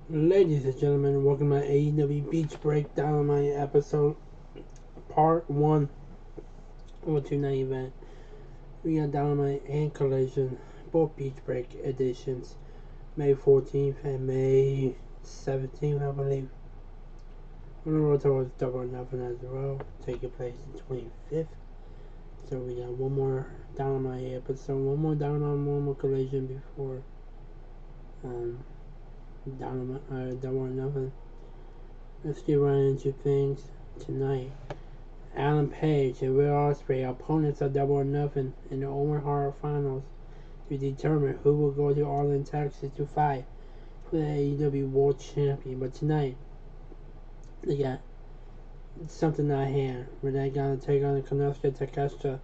Ladies and gentlemen, welcome to AEW Beach Break Dynamite episode part 1 of a 2-night event. We got Dynamite and Collision, both Beach Break editions, May 14th and May 17th, I believe. On the road towards Double or Nothing as well, taking place the 25th. So we got one more Dynamite episode, one more Dynamite, one more Collision before Double or Nothing. Let's get right into things tonight. Alan Page and Will Ospreay, opponents of Double or Nothing in the Owen Hart Finals, to determine who will go to Arlington, Texas to fight for the AEW World Champion. But tonight, they got something at hand where they got to take on Konosuke Takeshita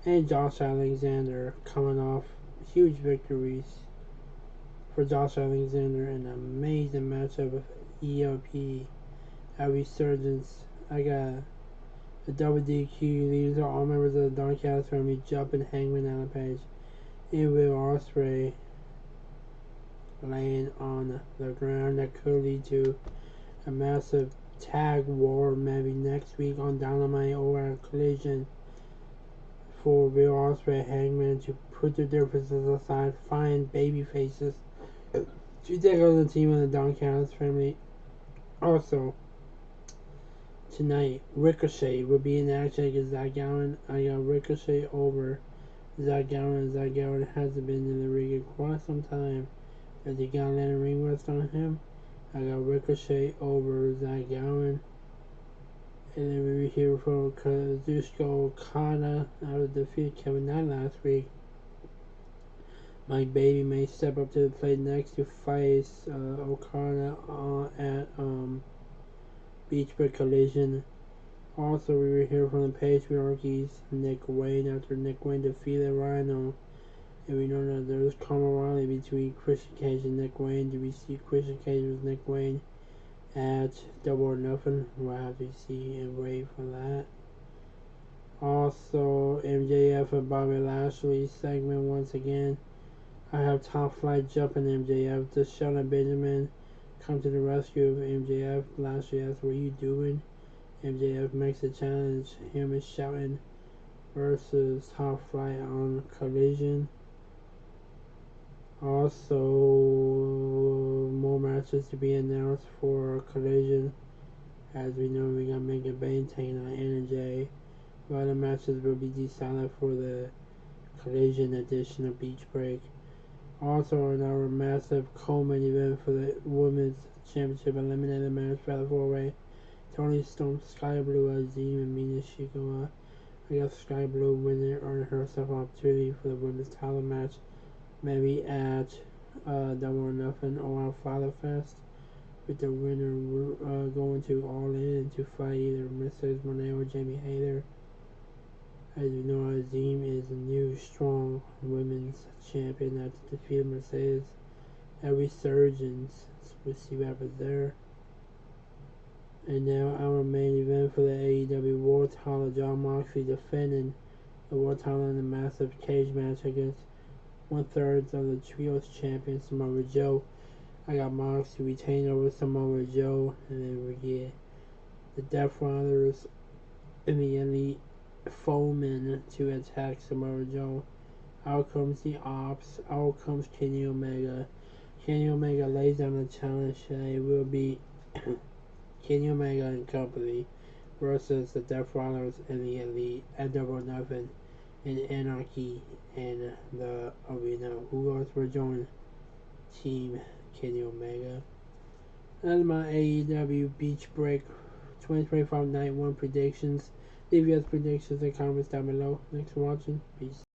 and Josh Alexander, coming off huge victories for Josh Alexander in an amazing matchup with ELP at Resurgence. I got the WDQ leaders are all members of the Dark House family, jumping Hangman Alan Page and Will Ospreay laying on the ground. That could lead to a massive tag war maybe next week on Dynamite or a Collision for Will Ospreay and Hangman to put their differences aside, find baby faces to take on the team of the Dark House family. Also, tonight, Ricochet will be in action against Zach Gowen. I got Ricochet over Zach Gowen. Zach Gowen hasn't been in the ring in quite some time, as he got a lot of ring rust on him. I got Ricochet over Zach Gowen. And then we hear from Kazuchika Okada out of defeat Kevin Knight last week. Mike Baby may step up to the plate next to face Okada at Beach Break Collision. Also, we will hear from the patriarchies, Nick Wayne, after Nick Wayne defeated Rhino. And we know that there's camaraderie between Christian Cage and Nick Wayne. Do we see Christian Cage with Nick Wayne at Double or Nothing? We'll have to see and wait for that. Also, MJF and Bobby Lashley segment once again. I have Top Flight jumping MJF. Does Shelton Benjamin come to the rescue of MJF? Lashley asks, what are you doing? MJF makes a challenge. Him and Shelton versus Top Flight on Collision. Also, more matches to be announced for Collision. As we know, we got Mega Bane taking on NJ. Other matches will be decided for the Collision edition of Beach Break. Also, in our massive Coleman event for the Women's Championship Eliminator match, Battle 4-Way, Tony Storm, Sky Blue, Azim, and Mina Shikoa. I got Sky Blue winning, earning herself an opportunity for the women's title match, maybe at Double or Nothing or at Father Fest, with the winner going to All In to fight either Mercedes Moné or Jamie Hayter. As you know, Azim is the new strong women's champion after defeating Mercedes at Resurgence. So we'll see what happens there. And now our main event for the AEW World Title, Jon Moxley defending the World Title in a massive cage match against 1/3 of the Trios champion, Samoa Joe. I got Moxley retain over Samoa Joe, and then we get the Death Riders and the Elite Foeman to attack Samoa Joe. Out comes the Ops, out comes Kenny Omega. Kenny Omega lays down the challenge, and it will be Kenny Omega and company versus the Death Riders and the Elite at Double or Nothing and Anarchy and the Arena. Who else will join Team Kenny Omega? That's my AEW Beach Break 2025 Night 1 predictions. Leave your predictions and comments down below. Thanks for watching. Peace.